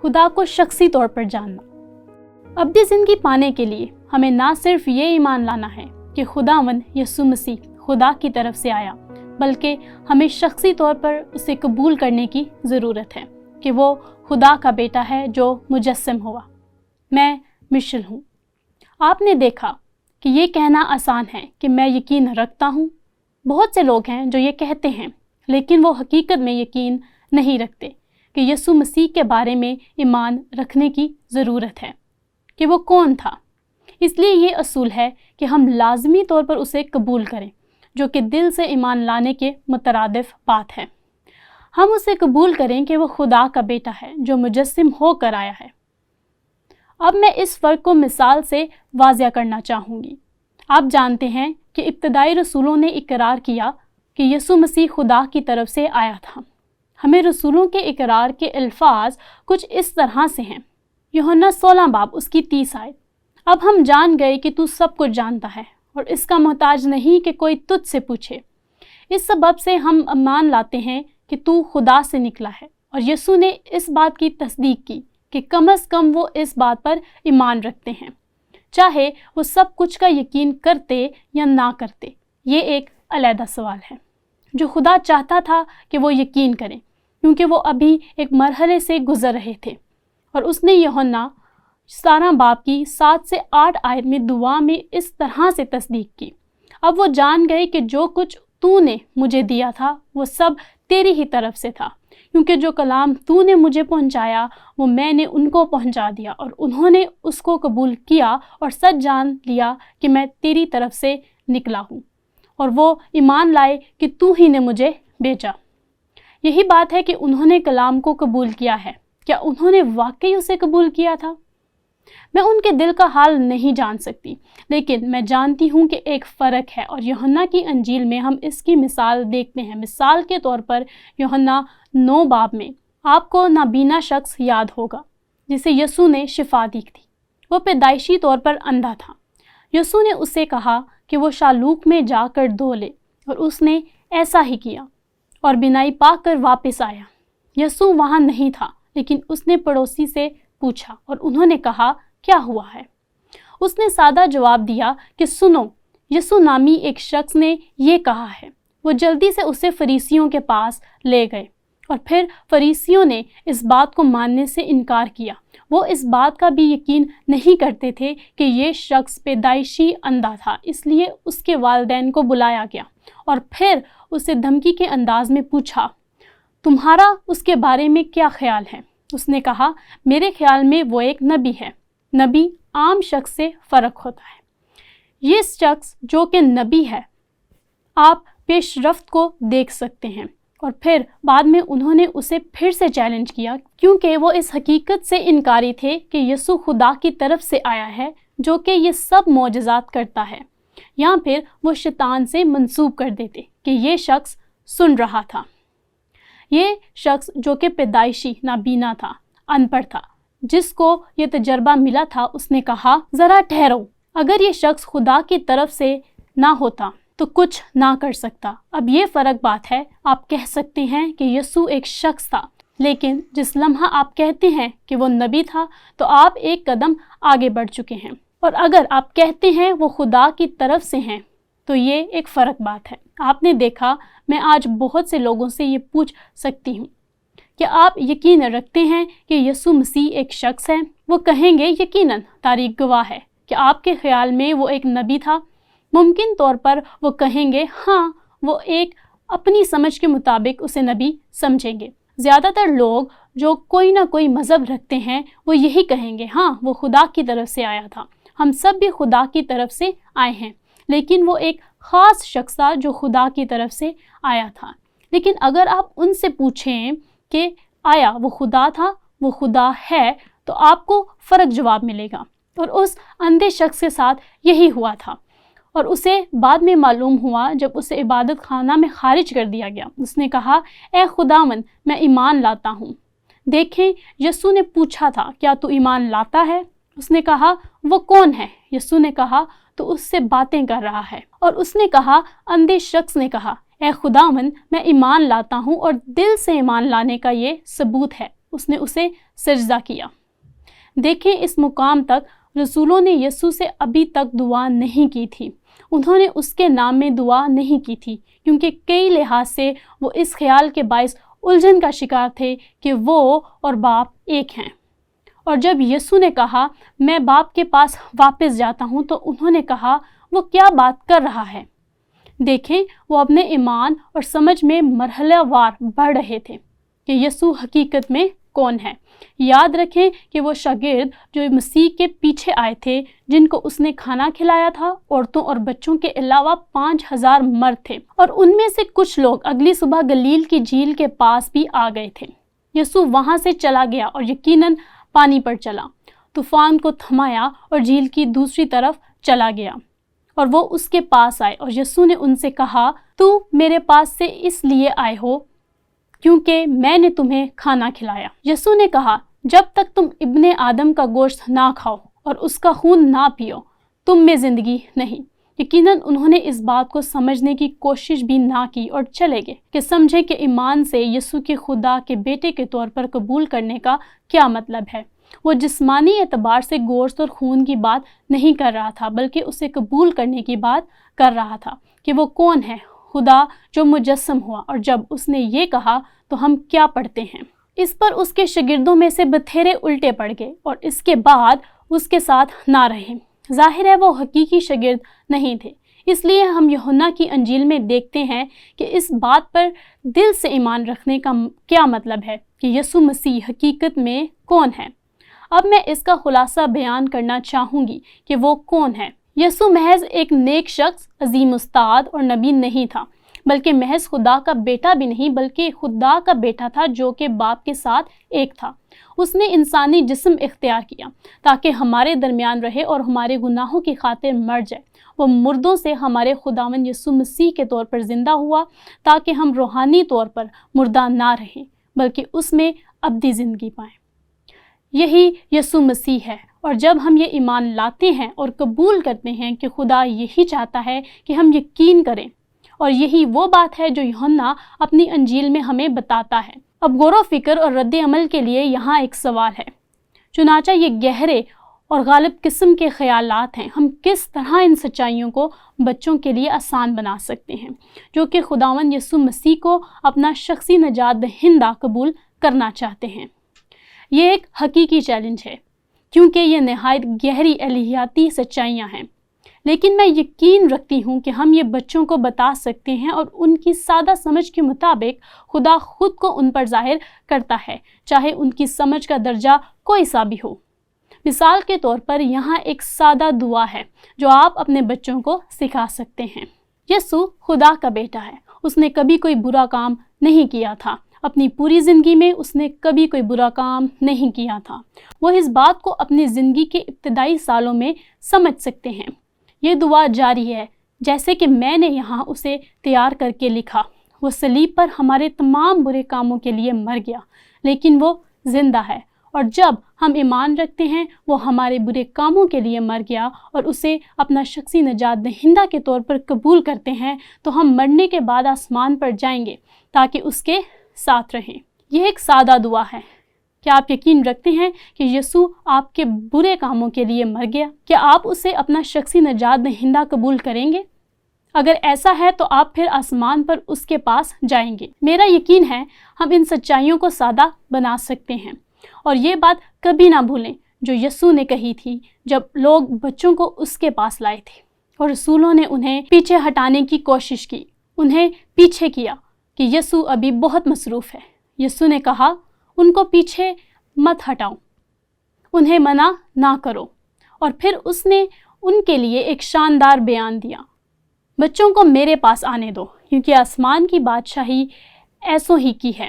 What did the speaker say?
خدا کو شخصی طور پر جاننا۔ ابدی زندگی پانے کے لیے ہمیں نہ صرف یہ ایمان لانا ہے کہ خداوند یسوع مسیح خدا کی طرف سے آیا، بلکہ ہمیں شخصی طور پر اسے قبول کرنے کی ضرورت ہے کہ وہ خدا کا بیٹا ہے جو مجسم ہوا۔ میں مشل ہوں۔ آپ نے دیکھا کہ یہ کہنا آسان ہے کہ میں یقین رکھتا ہوں۔ بہت سے لوگ ہیں جو یہ کہتے ہیں، لیکن وہ حقیقت میں یقین نہیں رکھتے کہ یسوع مسیح کے بارے میں ایمان رکھنے کی ضرورت ہے کہ وہ کون تھا۔ اس لیے یہ اصول ہے کہ ہم لازمی طور پر اسے قبول کریں، جو کہ دل سے ایمان لانے کے مترادف بات ہے۔ ہم اسے قبول کریں کہ وہ خدا کا بیٹا ہے جو مجسم ہو کر آیا ہے۔ اب میں اس فرق کو مثال سے واضح کرنا چاہوں گی۔ آپ جانتے ہیں کہ ابتدائی رسولوں نے اقرار کیا کہ یسوع مسیح خدا کی طرف سے آیا تھا۔ ہمیں رسولوں کے اقرار کے الفاظ کچھ اس طرح سے ہیں۔ یوحنا 16 باب اس کی 30 آیت، اب ہم جان گئے کہ تو سب کچھ جانتا ہے اور اس کا محتاج نہیں کہ کوئی تجھ سے پوچھے۔ اس سبب سے ہم ایمان لاتے ہیں کہ تو خدا سے نکلا ہے، اور یسوع نے اس بات کی تصدیق کی کہ کم از کم وہ اس بات پر ایمان رکھتے ہیں، چاہے وہ سب کچھ کا یقین کرتے یا نہ کرتے۔ یہ ایک علیحدہ سوال ہے جو خدا چاہتا تھا کہ وہ یقین کریں، کیونکہ وہ ابھی ایک مرحلے سے گزر رہے تھے، اور اس نے یوحنا 17 باب کی 7 سے 8 آیت میں دعا میں اس طرح سے تصدیق کی، اب وہ جان گئے کہ جو کچھ تو نے مجھے دیا تھا وہ سب تیری ہی طرف سے تھا، کیونکہ جو کلام تو نے مجھے پہنچایا وہ میں نے ان کو پہنچا دیا، اور انہوں نے اس کو قبول کیا اور سچ جان لیا کہ میں تیری طرف سے نکلا ہوں، اور وہ ایمان لائے کہ تو ہی نے مجھے بھیجا۔ یہی بات ہے کہ انہوں نے کلام کو قبول کیا ہے۔ کیا انہوں نے واقعی اسے قبول کیا تھا؟ میں ان کے دل کا حال نہیں جان سکتی، لیکن میں جانتی ہوں کہ ایک فرق ہے، اور یوحنا کی انجیل میں ہم اس کی مثال دیکھتے ہیں۔ مثال کے طور پر یوحنا 9 باب میں آپ کو نابینا شخص یاد ہوگا جسے یسوع نے شفا دی تھی۔ وہ پیدائشی طور پر اندھا تھا۔ یسوع نے اسے کہا کہ وہ شالوک میں جا کر دھو لے، اور اس نے ایسا ہی کیا اور بینائی پا کر واپس آیا۔ یسوع وہاں نہیں تھا، لیکن اس نے پڑوسی سے پوچھا اور انہوں نے کہا کیا ہوا ہے؟ اس نے سادہ جواب دیا کہ سنو، یسوع نامی ایک شخص نے یہ کہا ہے۔ وہ جلدی سے اسے فریسیوں کے پاس لے گئے، اور پھر فریسیوں نے اس بات کو ماننے سے انکار کیا۔ وہ اس بات کا بھی یقین نہیں کرتے تھے کہ یہ شخص پیدائشی اندھا تھا، اس لیے اس کے والدین کو بلایا گیا اور پھر اسے دھمکی کے انداز میں پوچھا، تمہارا اس کے بارے میں کیا خیال ہے؟ اس نے کہا، میرے خیال میں وہ ایک نبی ہے۔ نبی عام شخص سے فرق ہوتا ہے۔ یہ شخص جو کہ نبی ہے، آپ پیش رفت کو دیکھ سکتے ہیں۔ اور پھر بعد میں انہوں نے اسے پھر سے چیلنج کیا، کیونکہ وہ اس حقیقت سے انکاری تھے کہ یسوع خدا کی طرف سے آیا ہے جو کہ یہ سب معجزات کرتا ہے، یا پھر وہ شیطان سے منسوب کر دیتے کہ یہ شخص سن رہا تھا۔ یہ شخص جو کہ پیدائشی نابینا تھا، ان پڑھ تھا، جس کو یہ تجربہ ملا تھا، اس نے کہا، ذرا ٹھہرو، اگر یہ شخص خدا کی طرف سے نہ ہوتا تو کچھ نہ کر سکتا۔ اب یہ فرق بات ہے، آپ کہہ سکتے ہیں کہ یسوع ایک شخص تھا، لیکن جس لمحہ آپ کہتے ہیں کہ وہ نبی تھا تو آپ ایک قدم آگے بڑھ چکے ہیں، اور اگر آپ کہتے ہیں وہ خدا کی طرف سے ہیں تو یہ ایک فرق بات ہے۔ آپ نے دیکھا، میں آج بہت سے لوگوں سے یہ پوچھ سکتی ہوں کہ آپ یقین رکھتے ہیں کہ یسوع مسیح ایک شخص ہے؟ وہ کہیں گے یقیناً، تاریخ گواہ ہے کہ آپ کے خیال میں وہ ایک نبی تھا۔ ممکن طور پر وہ کہیں گے ہاں، وہ ایک اپنی سمجھ کے مطابق اسے نبی سمجھیں گے۔ زیادہ تر لوگ جو کوئی نہ کوئی مذہب رکھتے ہیں وہ یہی کہیں گے، ہاں وہ خدا کی طرف سے آیا تھا، ہم سب بھی خدا کی طرف سے آئے ہیں، لیکن وہ ایک خاص شخص تھا جو خدا کی طرف سے آیا تھا۔ لیکن اگر آپ ان سے پوچھیں کہ آیا وہ خدا تھا، وہ خدا ہے، تو آپ کو فرق جواب ملے گا۔ اور اس اندھے شخص کے ساتھ یہی ہوا تھا، اور اسے بعد میں معلوم ہوا جب اسے عبادت خانہ میں خارج کر دیا گیا۔ اس نے کہا، اے خداوند، میں ایمان لاتا ہوں۔ دیکھیں، یسوع نے پوچھا تھا، کیا تو ایمان لاتا ہے؟ اس نے کہا، وہ کون ہے؟ یسوع نے کہا، تو اس سے باتیں کر رہا ہے۔ اور اس نے کہا، اندھے شخص نے کہا، اے خداوند، میں ایمان لاتا ہوں، اور دل سے ایمان لانے کا یہ ثبوت ہے اس نے اسے سجدہ کیا۔ دیکھیں، اس مقام تک رسولوں نے یسوع سے ابھی تک دعا نہیں کی تھی۔ انہوں نے اس کے نام میں دعا نہیں کی تھی کیونکہ کئی لحاظ سے وہ اس خیال کے باعث الجھن کا شکار تھے کہ وہ اور باپ ایک ہیں۔ اور جب یسوع نے کہا میں باپ کے پاس واپس جاتا ہوں تو انہوں نے کہا وہ کیا بات کر رہا ہے؟ دیکھیں، وہ اپنے ایمان اور سمجھ میں مرحلہ وار بڑھ رہے تھے کہ یسوع حقیقت میں کون ہے۔ یاد رکھیں کہ وہ شاگرد جو مسیح کے پیچھے آئے تھے، جن کو اس نے کھانا کھلایا تھا، عورتوں اور بچوں کے علاوہ 5000 مرد تھے، اور ان میں سے کچھ لوگ اگلی صبح گلیل کی جھیل کے پاس بھی آ گئے تھے۔ یسوع وہاں سے چلا گیا اور یقیناً پانی پر چلا، طوفان کو تھمایا اور جھیل کی دوسری طرف چلا گیا، اور وہ اس کے پاس آئے، اور یسوع نے ان سے کہا تو میرے پاس سے اس لیے آئے ہو کیونکہ میں نے تمہیں کھانا کھلایا۔ یسوع نے کہا جب تک تم ابن آدم کا گوشت نہ کھاؤ اور اس کا خون نہ پیو تم میں زندگی نہیں۔ یقیناً انہوں نے اس بات کو سمجھنے کی کوشش بھی نہ کی اور چلے گئے کہ سمجھے کہ ایمان سے یسوع کے خدا کے بیٹے کے طور پر قبول کرنے کا کیا مطلب ہے۔ وہ جسمانی اعتبار سے گوشت اور خون کی بات نہیں کر رہا تھا، بلکہ اسے قبول کرنے کی بات کر رہا تھا کہ وہ کون ہے، خدا جو مجسم ہوا۔ اور جب اس نے یہ کہا تو ہم کیا پڑھتے ہیں؟ اس پر اس کے شاگردوں میں سے بتھیرے الٹے پڑ گئے اور اس کے بعد اس کے ساتھ نہ رہے۔ ظاہر ہے وہ حقیقی شاگرد نہیں تھے، اس لیے ہم یوحنا کی انجیل میں دیکھتے ہیں کہ اس بات پر دل سے ایمان رکھنے کا کیا مطلب ہے کہ یسوع مسیح حقیقت میں کون ہے۔ اب میں اس کا خلاصہ بیان کرنا چاہوں گی کہ وہ کون ہے۔ یسوع محض ایک نیک شخص، عظیم استاد اور نبی نہیں تھا، بلکہ محض خدا کا بیٹا بھی نہیں، بلکہ خدا کا بیٹا تھا جو کہ باپ کے ساتھ ایک تھا۔ اس نے انسانی جسم اختیار کیا تاکہ ہمارے درمیان رہے اور ہمارے گناہوں کی خاطر مر جائے۔ وہ مردوں سے ہمارے خداوند یسوع مسیح کے طور پر زندہ ہوا تاکہ ہم روحانی طور پر مردہ نہ رہیں بلکہ اس میں ابدی زندگی پائیں۔ یہی یسوع مسیح ہے، اور جب ہم یہ ایمان لاتے ہیں اور قبول کرتے ہیں کہ خدا یہی چاہتا ہے کہ ہم یقین کریں، اور یہی وہ بات ہے جو یوحنا اپنی انجیل میں ہمیں بتاتا ہے۔ اب غور و فکر اور رد عمل کے لیے یہاں ایک سوال ہے، چنانچہ یہ گہرے اور غالب قسم کے خیالات ہیں۔ ہم کس طرح ان سچائیوں کو بچوں کے لیے آسان بنا سکتے ہیں جو کہ خداوند یسوع مسیح کو اپنا شخصی نجات دہندہ قبول کرنا چاہتے ہیں؟ یہ ایک حقیقی چیلنج ہے کیونکہ یہ نہایت گہری الہیاتی سچائیاں ہیں، لیکن میں یقین رکھتی ہوں کہ ہم یہ بچوں کو بتا سکتے ہیں اور ان کی سادہ سمجھ کے مطابق خدا خود کو ان پر ظاہر کرتا ہے، چاہے ان کی سمجھ کا درجہ کوئی سا بھی ہو۔ مثال کے طور پر یہاں ایک سادہ دعا ہے جو آپ اپنے بچوں کو سکھا سکتے ہیں۔ یسوع خدا کا بیٹا ہے، اس نے کبھی کوئی برا کام نہیں کیا تھا، اپنی پوری زندگی میں اس نے کبھی کوئی برا کام نہیں کیا تھا۔ وہ اس بات کو اپنی زندگی کے ابتدائی سالوں میں سمجھ سکتے ہیں۔ یہ دعا جاری ہے جیسے کہ میں نے یہاں اسے تیار کر کے لکھا۔ وہ صلیب پر ہمارے تمام برے کاموں کے لیے مر گیا، لیکن وہ زندہ ہے، اور جب ہم ایمان رکھتے ہیں وہ ہمارے برے کاموں کے لیے مر گیا اور اسے اپنا شخصی نجات دہندہ کے طور پر قبول کرتے ہیں تو ہم مرنے کے بعد آسمان پر جائیں گے تاکہ اس کے ساتھ رہیں۔ یہ ایک سادہ دعا ہے۔ کیا آپ یقین رکھتے ہیں کہ یسوع آپ کے برے کاموں کے لیے مر گیا؟ کیا آپ اسے اپنا شخصی نجات دہندہ قبول کریں گے؟ اگر ایسا ہے تو آپ پھر آسمان پر اس کے پاس جائیں گے۔ میرا یقین ہے ہم ان سچائیوں کو سادہ بنا سکتے ہیں، اور یہ بات کبھی نہ بھولیں جو یسوع نے کہی تھی جب لوگ بچوں کو اس کے پاس لائے تھے اور رسولوں نے انہیں پیچھے ہٹانے کی کوشش کی، انہیں پیچھے کیا کہ یسوع ابھی بہت مصروف ہے۔ یسوع نے کہا ان کو پیچھے مت ہٹاؤ، انہیں منع نہ کرو، اور پھر اس نے ان کے لیے ایک شاندار بیان دیا، بچوں کو میرے پاس آنے دو کیونکہ آسمان کی بادشاہی ایسوں ہی کی ہے۔